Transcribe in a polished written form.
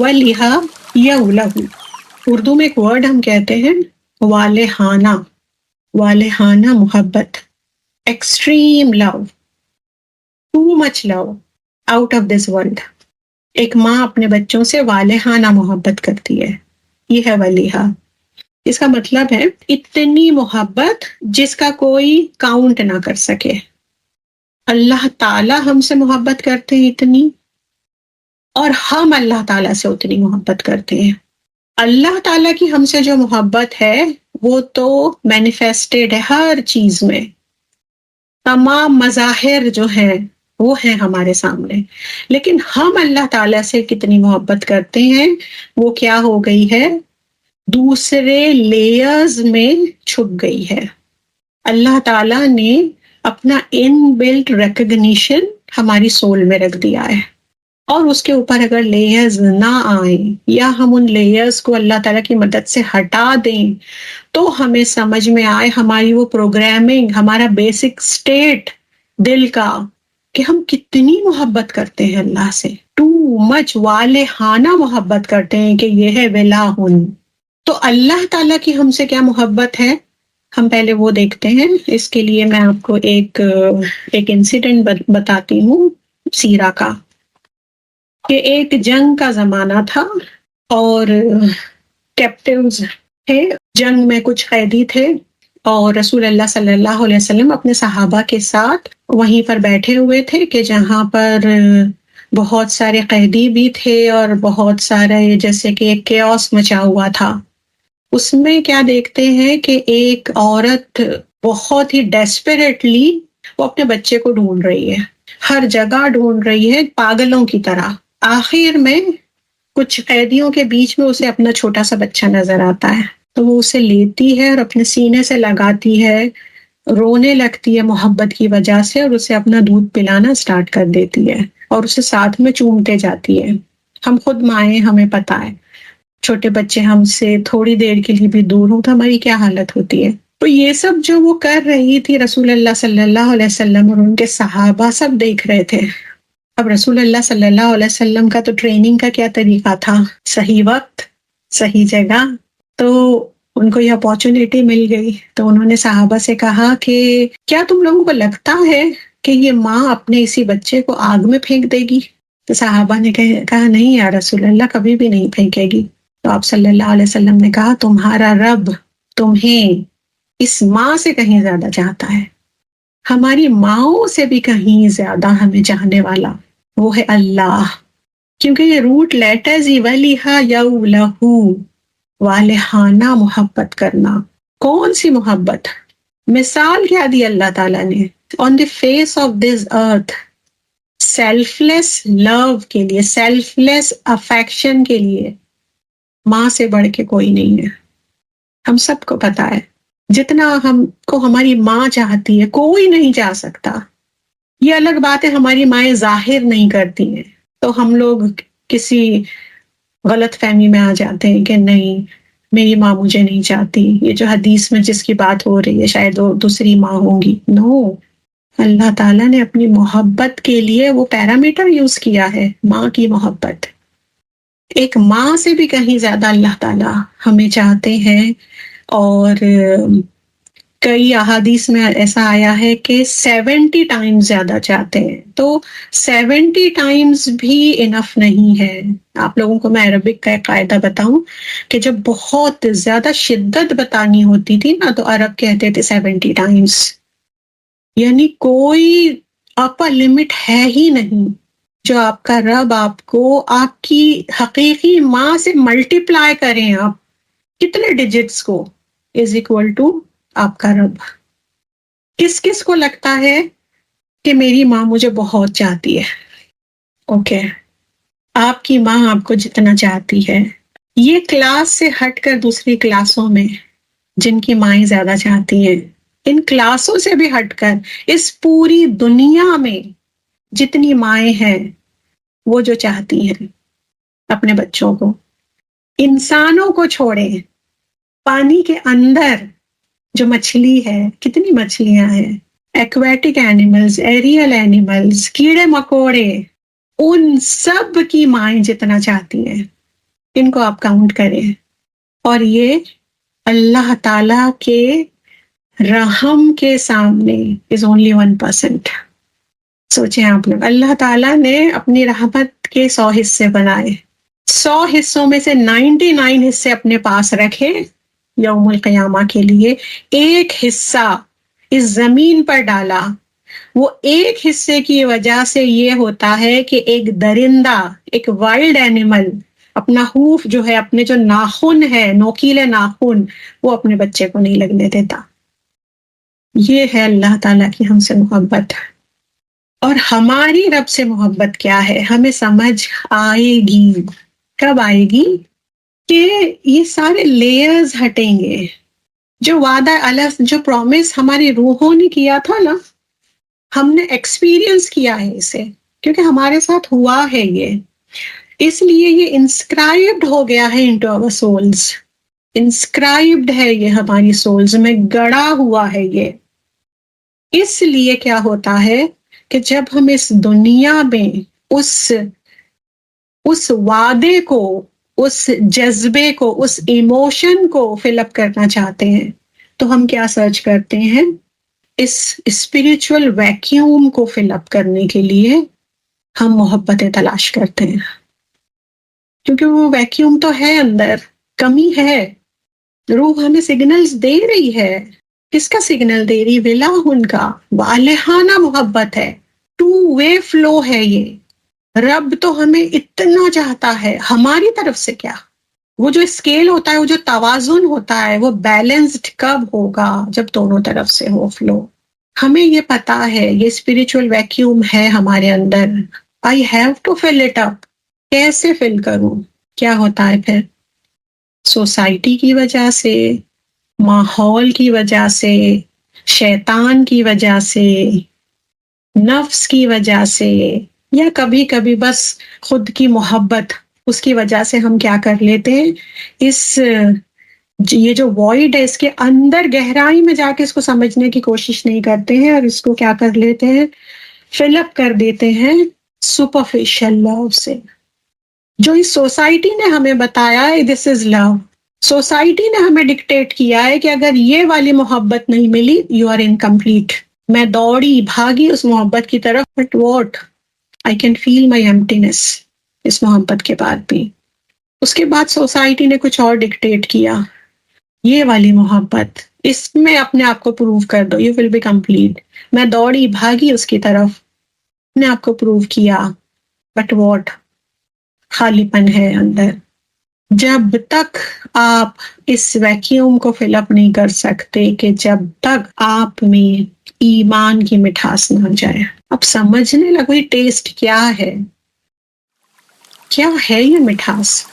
ولیہا یولہو، اردو میں ایک ورڈ ہم کہتے ہیں والہانہ، والہانہ محبت، extreme love, too much love, out of this world. ایک ماں اپنے بچوں سے والہانہ محبت کرتی ہے، یہ ہے ولیہا۔ اس کا مطلب ہے اتنی محبت جس کا کوئی کاؤنٹ نہ کر سکے۔ اللہ تعالیٰ ہم سے محبت کرتے ہیں اتنی، اور ہم اللہ تعالیٰ سے اتنی محبت کرتے ہیں۔ اللہ تعالیٰ کی ہم سے جو محبت ہے وہ تو مینیفیسٹڈ ہے ہر چیز میں، تمام مظاہر جو ہیں وہ ہیں ہمارے سامنے، لیکن ہم اللہ تعالیٰ سے کتنی محبت کرتے ہیں وہ کیا ہو گئی ہے، دوسرے لیئرز میں چھپ گئی ہے۔ اللہ تعالیٰ نے اپنا ان بلٹ ریکگنیشن ہماری سول میں رکھ دیا ہے، اور اس کے اوپر اگر لیئرز نہ آئیں یا ہم ان لیئرز کو اللہ تعالیٰ کی مدد سے ہٹا دیں تو ہمیں سمجھ میں آئے ہماری وہ پروگرامنگ، ہمارا بیسک سٹیٹ دل کا، کہ ہم کتنی محبت کرتے ہیں اللہ سے، ٹو مچ والہانہ محبت کرتے ہیں، کہ یہ ہے ولاہن۔ تو اللہ تعالیٰ کی ہم سے کیا محبت ہے، ہم پہلے وہ دیکھتے ہیں۔ اس کے لیے میں آپ کو ایک انسیڈنٹ بتاتی ہوں سیرہ کا، کہ ایک جنگ کا زمانہ تھا اور کیپٹیوز تھے، جنگ میں کچھ قیدی تھے، اور رسول اللہ صلی اللہ علیہ وسلم اپنے صحابہ کے ساتھ وہیں پر بیٹھے ہوئے تھے، کہ جہاں پر بہت سارے قیدی بھی تھے اور بہت سارے جیسے کہ ایک کیوس مچا ہوا تھا۔ اس میں کیا دیکھتے ہیں کہ ایک عورت بہت ہی ڈیسپریٹلی وہ اپنے بچے کو ڈھونڈ رہی ہے، ہر جگہ ڈھونڈ رہی ہے پاگلوں کی طرح۔ آخر میں کچھ قیدیوں کے بیچ میں اسے اپنا چھوٹا سا بچہ نظر آتا ہے، تو وہ اسے لیتی ہے اور اپنے سینے سے لگاتی ہے، رونے لگتی ہے محبت کی وجہ سے، اور اسے اپنا دودھ پلانا سٹارٹ کر دیتی ہے اور اسے ساتھ میں چومتے جاتی ہے۔ ہم خود مائیں، ہمیں پتہ ہے چھوٹے بچے ہم سے تھوڑی دیر کے لیے بھی دور ہوں تو ہماری کیا حالت ہوتی ہے۔ تو یہ سب جو وہ کر رہی تھی رسول اللہ صلی اللہ علیہ وسلم اور ان کے صحابہ سب دیکھ رہے تھے۔ اب رسول اللہ صلی اللہ علیہ وسلم کا تو ٹریننگ کا کیا طریقہ تھا، صحیح وقت صحیح جگہ، تو ان کو یہ اپارچونیٹی مل گئی، تو انہوں نے صحابہ سے کہا کہ کیا تم لوگوں کو لگتا ہے کہ یہ ماں اپنے اسی بچے کو آگ میں پھینک دے گی؟ تو صحابہ نے کہا نہیں یا رسول اللہ، کبھی بھی نہیں پھینکے گی۔ تو آپ صلی اللہ علیہ وسلم نے کہا تمہارا رب تمہیں اس ماں سے کہیں زیادہ چاہتا ہے، ہماری ماؤں سے بھی کہیں زیادہ ہمیں چاہنے والا وہ ہے اللہ، کیونکہ یہ روٹ لیٹرز ہی ولیہا یولہو، والہانہ محبت کرنا۔ کون سی محبت؟ مثال کیا دی اللہ تعالیٰ نے on the face of this earth, selfless love کے لیے، سیلف لیس افیکشن کے لیے ماں سے بڑھ کے کوئی نہیں ہے۔ ہم سب کو پتا ہے جتنا ہم کو ہماری ماں چاہتی ہے کوئی نہیں چاہ سکتا۔ یہ الگ بات ہے ہماری مائیں ظاہر نہیں کرتی ہیں تو ہم لوگ کسی غلط فہمی میں آ جاتے ہیں کہ نہیں میری ماں مجھے نہیں چاہتی، یہ جو حدیث میں جس کی بات ہو رہی ہے شاید وہ دوسری ماں ہوں گی۔ نو، اللہ تعالیٰ نے اپنی محبت کے لیے وہ پیرامیٹر یوز کیا ہے، ماں کی محبت۔ ایک ماں سے بھی کہیں زیادہ اللہ تعالیٰ ہمیں چاہتے ہیں، اور کئی احادیث میں ایسا آیا ہے کہ 70 ٹائمز زیادہ چاہتے ہیں، تو 70 ٹائمز بھی انف نہیں ہے۔ آپ لوگوں کو میں عربک کا ایک قاعدہ بتاؤں کہ جب بہت زیادہ شدت بتانی ہوتی تھی نا تو عرب کہتے تھے 70 ٹائمز، یعنی کوئی اپر لمٹ ہے ہی نہیں۔ جو آپ کا رب آپ کو آپ کی حقیقی ماں سے ملٹیپلائی کریں، آپ کتنے ڈیجٹس کو، از اکول ٹو آپ کا رب۔ کس کس کو لگتا ہے کہ میری ماں مجھے بہت چاہتی ہے؟ اوکے، آپ کی ماں آپ کو جتنا چاہتی ہے، یہ کلاس سے ہٹ کر دوسری کلاسوں میں جن کی مائیں زیادہ چاہتی ہیں، ان کلاسوں سے بھی ہٹ کر اس پوری دنیا میں جتنی مائیں ہیں وہ جو چاہتی ہیں اپنے بچوں کو، انسانوں کو چھوڑیں، پانی کے اندر جو مچھلی ہے، کتنی مچھلیاں ہیں، ایکویٹک اینیملز، ایریل اینیملز، کیڑے مکوڑے، ان سب کی مائیں جتنا چاہتی ہیں ان کو آپ کاؤنٹ کریں. اور یہ اللہ تعالی کے رحم کے سامنے از اونلی 1%. سوچیں آپ لوگ, اللہ تعالیٰ نے اپنی رحمت کے 100 حصے بنائے, 100 حصوں میں سے 99 حصے اپنے پاس رکھے یوم القیامہ کے لیے, ایک حصہ اس زمین پر ڈالا. وہ ایک حصے کی وجہ سے یہ ہوتا ہے کہ ایک درندہ, ایک وائلڈ اینیمل اپنا ہوف جو ہے, اپنے جو ناخن ہے, نوکیلے ناخن, وہ اپنے بچے کو نہیں لگنے دیتا. یہ ہے اللہ تعالیٰ کی ہم سے محبت. اور ہماری رب سے محبت کیا ہے ہمیں سمجھ آئے گی. کب آئے گی؟ کہ یہ سارے لیئرز ہٹیں گے. جو وعدہ اللہ, جو پرومس ہماری روحوں نے کیا تھا نا, ہم نے ایکسپیرینس کیا ہے اسے, کیونکہ ہمارے ساتھ ہوا ہے یہ, اس لیے یہ انسکرائبڈ ہو گیا ہے انٹو آور سولز. انسکرائبڈ ہے یہ ہماری سولز میں, گڑا ہوا ہے یہ. اس لیے کیا ہوتا ہے کہ جب ہم اس دنیا میں اس وعدے کو, اس جذبے کو, اس ایموشن کو فل اپ کرنا چاہتے ہیں, تو ہم کیا سرچ کرتے ہیں؟ اس اسپریچول ویکیوم کو فل اپ کرنے کے لیے ہم محبتیں تلاش کرتے ہیں, کیونکہ وہ ویکیوم تو ہے اندر, کمی ہے. روح ہمیں سگنلز دے رہی ہے. کس کا سگنل دے رہی؟ ولاہن کا, والہانہ محبت ہے, 2 وے فلو ہے یہ. رب تو ہمیں اتنا چاہتا ہے, ہماری طرف سے کیا. وہ جو اسکیل ہوتا ہے, وہ جو توازن ہوتا ہے, وہ بیلنسڈ کب ہوگا؟ جب دونوں طرف سے ہو فلو. ہمیں یہ پتا ہے یہ اسپریچول ویکیوم ہے ہمارے اندر, I have to fill it up. کیسے فل کروں؟ کیا ہوتا ہے پھر؟ سوسائٹی کی وجہ سے, ماحول کی وجہ سے, شیطان کی وجہ سے, نفس کی وجہ سے, یا کبھی کبھی بس خود کی محبت, اس کی وجہ سے ہم کیا کر لیتے ہیں, یہ جو وائڈ ہے اس کے اندر گہرائی میں جا کے اس کو سمجھنے کی کوشش نہیں کرتے ہیں, اور اس کو کیا کر لیتے ہیں, فل اپ کر دیتے ہیں سپرفیشل لو سے. جو اس سوسائٹی نے ہمیں بتایا ہے دس از لو, سوسائٹی نے ہمیں ڈکٹیٹ کیا ہے کہ اگر یہ والی محبت نہیں ملی یو آر انکمپلیٹ. میں دوڑی بھاگی اس محبت کی طرف, but what, I can feel my emptiness اس محبت کے بعد بھی. اس کے بعد سوسائٹی نے کچھ اور ڈکٹیٹ کیا, یہ والی محبت, اس میں اپنے آپ کو پروو کر دو, یو ول بی کمپلیٹ. میں دوڑی بھاگی اس کی طرف, اپنے آپ کو پروو کیا, بٹ واٹ, خالی پن ہے اندر. جب تک آپ اس ویکیوم کو فل اپ نہیں کر سکتے, کہ جب تک آپ میں ایمان کی مٹھاس نہ جائے. اب سمجھنے لگو یہ ٹیسٹ کیا ہے, کیا ہے یہ مٹھاس.